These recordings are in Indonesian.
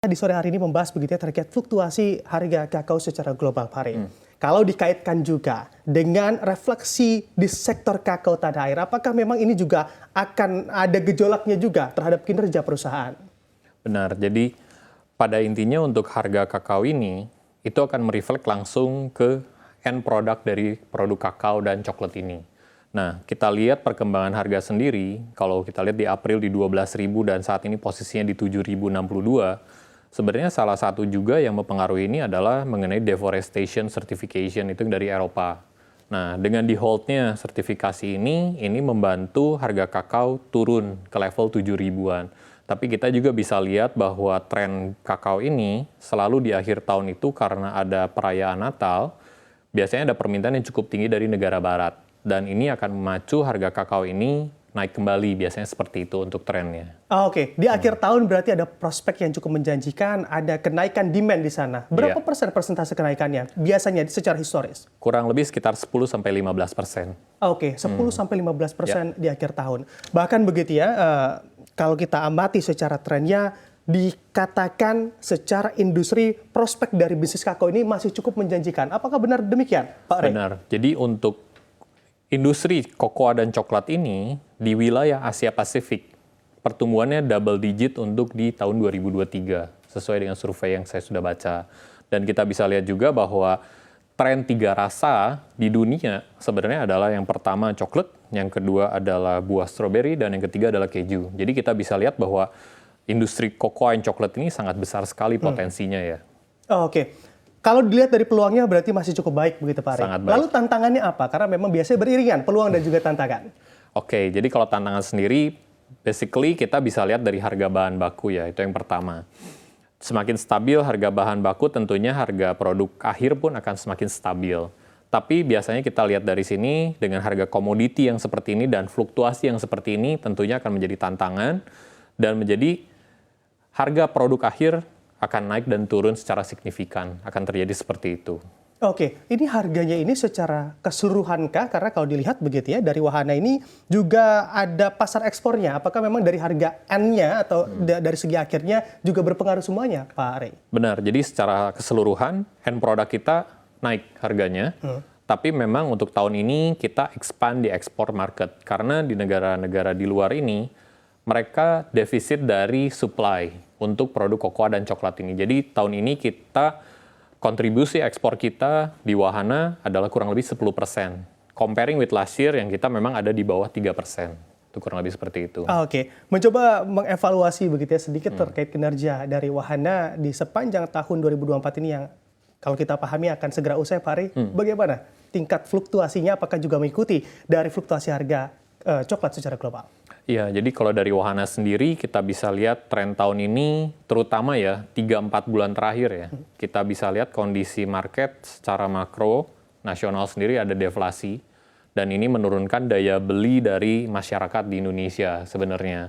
Di sore hari ini membahas begitu ya terkait fluktuasi harga kakao secara global, Pak Ari. Kalau dikaitkan juga dengan refleksi di sektor kakao tanah air, apakah memang ini juga akan ada gejolaknya juga terhadap kinerja perusahaan? Benar, jadi pada intinya untuk harga kakao ini, itu akan mereflek langsung ke end product dari produk kakao dan coklat ini. Nah, kita lihat perkembangan harga sendiri, kalau kita lihat di April di 12.000 dan saat ini posisinya di 7.062, sebenarnya salah satu juga yang mempengaruhi ini adalah mengenai deforestation certification itu dari Eropa. Nah, dengan di hold-nya sertifikasi ini membantu harga kakao turun ke level 7.000-an. Tapi kita juga bisa lihat bahwa tren kakao ini selalu di akhir tahun itu karena ada perayaan Natal, biasanya ada permintaan yang cukup tinggi dari negara barat. Dan ini akan memacu harga kakao ini naik kembali, biasanya seperti itu untuk trennya. Oke. Di akhir tahun berarti ada prospek yang cukup menjanjikan, ada kenaikan demand di sana. Berapa persen persentase kenaikannya biasanya secara historis? Kurang lebih sekitar 10-15%. Oke, 10-15% di akhir tahun. Bahkan begitu ya, kalau kita amati secara trennya, dikatakan secara industri prospek dari bisnis kakao ini masih cukup menjanjikan. Apakah benar demikian, Pak Rey? Benar. Jadi untuk industri kokoa dan coklat ini di wilayah Asia Pasifik, pertumbuhannya double digit untuk di tahun 2023, sesuai dengan survei yang saya sudah baca. Dan kita bisa lihat juga bahwa tren tiga rasa di dunia sebenarnya adalah yang pertama coklat, yang kedua adalah buah stroberi, dan yang ketiga adalah keju. Jadi kita bisa lihat bahwa industri kokoa dan coklat ini sangat besar sekali potensinya ya. Oke. Kalau dilihat dari peluangnya berarti masih cukup baik begitu, Pak Rey. Sangat baik. Lalu tantangannya apa? Karena memang biasanya beriringan peluang dan juga tantangan. Oke, jadi kalau tantangan sendiri, basically kita bisa lihat dari harga bahan baku ya, itu yang pertama. Semakin stabil harga bahan baku, tentunya harga produk akhir pun akan semakin stabil. Tapi biasanya kita lihat dari sini, dengan harga komoditi yang seperti ini dan fluktuasi yang seperti ini, tentunya akan menjadi tantangan dan menjadi harga produk akhir akan naik dan turun secara signifikan, akan terjadi seperti itu. Oke, ini harganya ini secara keseluruhankah? Karena kalau dilihat begitu ya, dari wahana ini juga ada pasar ekspornya. Apakah memang dari harga N-nya atau dari segi akhirnya juga berpengaruh semuanya, Pak Rey? Benar, jadi secara keseluruhan, end produk kita naik harganya. Tapi memang untuk tahun ini kita expand di ekspor market. Karena di negara-negara di luar ini, mereka defisit dari supply untuk produk kokoa dan coklat ini. Jadi tahun ini kita kontribusi ekspor kita di wahana adalah kurang lebih 10%. Comparing with last year yang kita memang ada di bawah 3%. Itu kurang lebih seperti itu. Oke, mencoba mengevaluasi begitu ya sedikit terkait kinerja dari wahana di sepanjang tahun 2024 ini yang kalau kita pahami akan segera usai, Pak Rey. Bagaimana tingkat fluktuasinya? Apakah juga mengikuti dari fluktuasi harga coklat secara global? Iya, jadi kalau dari wahana sendiri kita bisa lihat tren tahun ini terutama ya 3-4 bulan terakhir ya. Kita bisa lihat kondisi market secara makro nasional sendiri ada deflasi dan ini menurunkan daya beli dari masyarakat di Indonesia sebenarnya.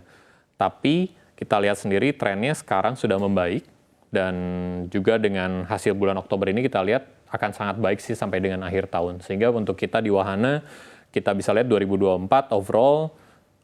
Tapi kita lihat sendiri trennya sekarang sudah membaik dan juga dengan hasil bulan Oktober ini kita lihat akan sangat baik sih sampai dengan akhir tahun. Sehingga untuk kita di wahana kita bisa lihat 2024 overall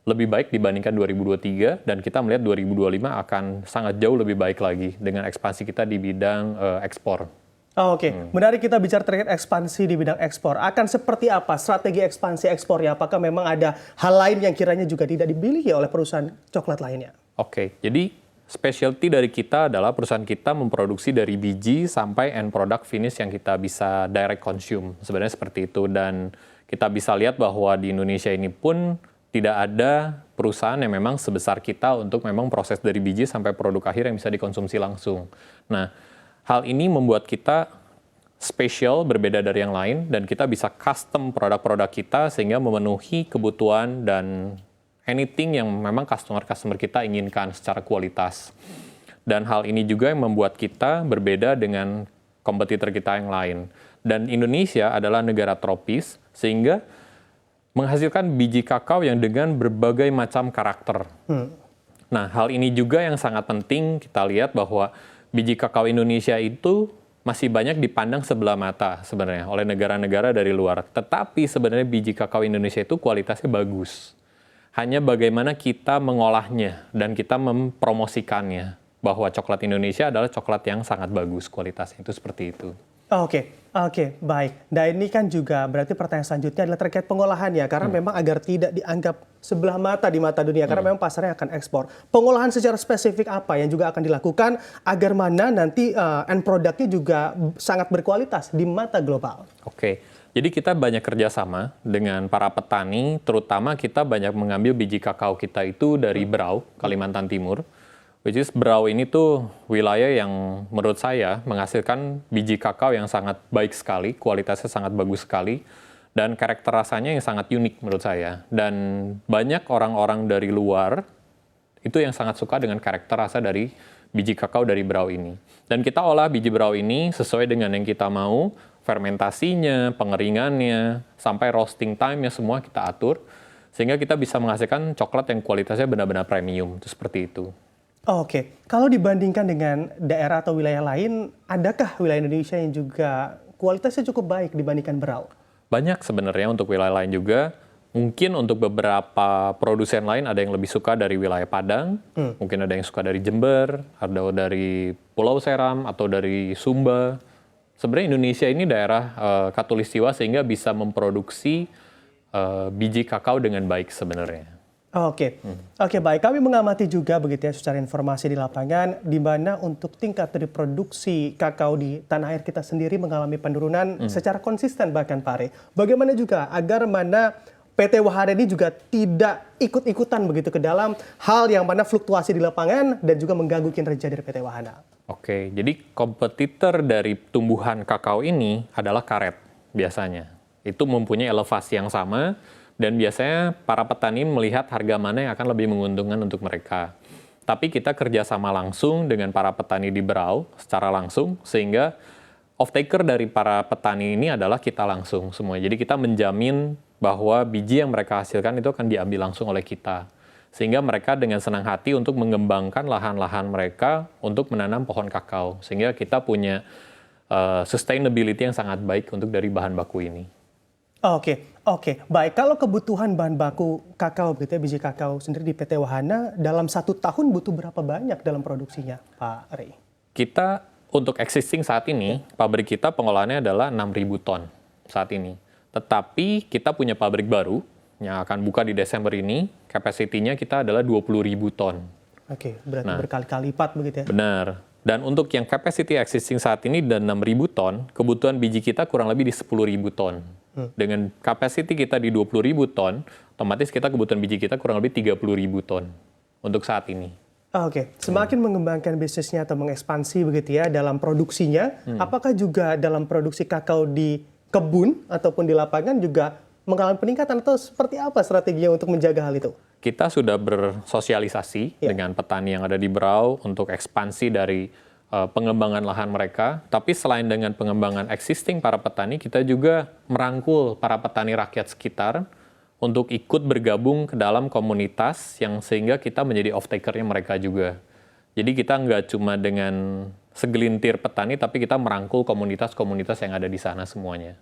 lebih baik dibandingkan 2023 dan kita melihat 2025 akan sangat jauh lebih baik lagi dengan ekspansi kita di bidang ekspor. Oke, menarik kita bicara terkait ekspansi di bidang ekspor. Akan seperti apa strategi ekspansi ekspornya? Apakah memang ada hal lain yang kiranya juga tidak dimiliki oleh perusahaan coklat lainnya? Oke, jadi specialty dari kita adalah perusahaan kita memproduksi dari biji sampai end product finish yang kita bisa direct consume. Sebenarnya seperti itu dan kita bisa lihat bahwa di Indonesia ini pun tidak ada perusahaan yang memang sebesar kita untuk memang proses dari biji sampai produk akhir yang bisa dikonsumsi langsung. Nah, hal ini membuat kita spesial, berbeda dari yang lain, dan kita bisa custom produk-produk kita sehingga memenuhi kebutuhan dan anything yang memang customer-customer kita inginkan secara kualitas. Dan hal ini juga yang membuat kita berbeda dengan kompetitor kita yang lain. Dan Indonesia adalah negara tropis, sehingga menghasilkan biji kakao yang dengan berbagai macam karakter. Nah, hal ini juga yang sangat penting kita lihat bahwa biji kakao Indonesia itu masih banyak dipandang sebelah mata sebenarnya oleh negara-negara dari luar. Tetapi sebenarnya biji kakao Indonesia itu kualitasnya bagus. Hanya bagaimana kita mengolahnya dan kita mempromosikannya. bahwa coklat Indonesia adalah coklat yang sangat bagus kualitasnya, itu seperti itu. Oke, baik. Nah ini kan juga berarti pertanyaan selanjutnya adalah terkait pengolahannya, karena memang agar tidak dianggap sebelah mata di mata dunia, karena memang pasarnya akan ekspor. Pengolahan secara spesifik apa yang juga akan dilakukan agar mana nanti end produknya juga sangat berkualitas di mata global? Oke, jadi kita banyak kerjasama dengan para petani, terutama kita banyak mengambil biji kakao kita itu dari Berau, Kalimantan Timur. Which is Berau ini tuh wilayah yang menurut saya menghasilkan biji kakao yang sangat baik sekali, kualitasnya sangat bagus sekali, dan karakter rasanya yang sangat unik menurut saya. Dan banyak orang-orang dari luar itu yang sangat suka dengan karakter rasa dari biji kakao dari Berau ini. Dan kita olah biji Berau ini sesuai dengan yang kita mau, fermentasinya, pengeringannya, sampai roasting time-nya semua kita atur, sehingga kita bisa menghasilkan coklat yang kualitasnya benar-benar premium, itu seperti itu. Oke, kalau dibandingkan dengan daerah atau wilayah lain, adakah wilayah Indonesia yang juga kualitasnya cukup baik dibandingkan Berau? Banyak sebenarnya untuk wilayah lain juga. Mungkin untuk beberapa produsen lain ada yang lebih suka dari wilayah Padang, mungkin ada yang suka dari Jember, ada dari Pulau Seram, atau dari Sumba. Sebenarnya Indonesia ini daerah khatulistiwa sehingga bisa memproduksi biji kakao dengan baik sebenarnya. Oke, baik. Kami mengamati juga begitu ya secara informasi di lapangan, di mana untuk tingkat dari produksi kakao di tanah air kita sendiri mengalami penurunan secara konsisten bahkan Pak Ari. Bagaimana juga agar mana PT Wahana ini juga tidak ikut-ikutan begitu ke dalam hal yang mana fluktuasi di lapangan dan juga mengganggu kinerja dari PT Wahana. Oke, jadi kompetitor dari tumbuhan kakao ini adalah karet biasanya. Itu mempunyai elevasi yang sama, dan biasanya para petani melihat harga mana yang akan lebih menguntungkan untuk mereka. Tapi kita kerjasama langsung dengan para petani di Berau secara langsung, sehingga off-taker dari para petani ini adalah kita langsung semua. Jadi kita menjamin bahwa biji yang mereka hasilkan itu akan diambil langsung oleh kita. Sehingga mereka dengan senang hati untuk mengembangkan lahan-lahan mereka untuk menanam pohon kakao. Sehingga kita punya sustainability yang sangat baik untuk dari bahan baku ini. Oke, baik. Kalau kebutuhan bahan baku kakao, begitu ya, biji kakao sendiri di PT Wahana, dalam 1 tahun butuh berapa banyak dalam produksinya, Pak Rey? Kita untuk existing saat ini, pabrik kita pengolahannya adalah 6.000 ton saat ini. Tetapi kita punya pabrik baru yang akan buka di Desember ini, kapasitinya kita adalah 20.000 ton. Oke, berarti berkali-kali lipat begitu ya? Benar. Dan untuk yang capacity existing saat ini dan 6.000 ton, kebutuhan biji kita kurang lebih di 10.000 ton. Dengan capacity kita di 20.000 ton, otomatis kita kebutuhan biji kita kurang lebih 30.000 ton untuk saat ini. Oke, semakin mengembangkan bisnisnya atau mengekspansi begitu ya dalam produksinya, apakah juga dalam produksi kakao di kebun ataupun di lapangan juga mengalami peningkatan atau seperti apa strateginya untuk menjaga hal itu? Kita sudah bersosialisasi dengan petani yang ada di Berau untuk ekspansi dari pengembangan lahan mereka. Tapi selain dengan pengembangan existing para petani, kita juga merangkul para petani rakyat sekitar untuk ikut bergabung ke dalam komunitas yang sehingga kita menjadi off-taker-nya mereka juga. Jadi kita nggak cuma dengan segelintir petani, tapi kita merangkul komunitas-komunitas yang ada di sana semuanya.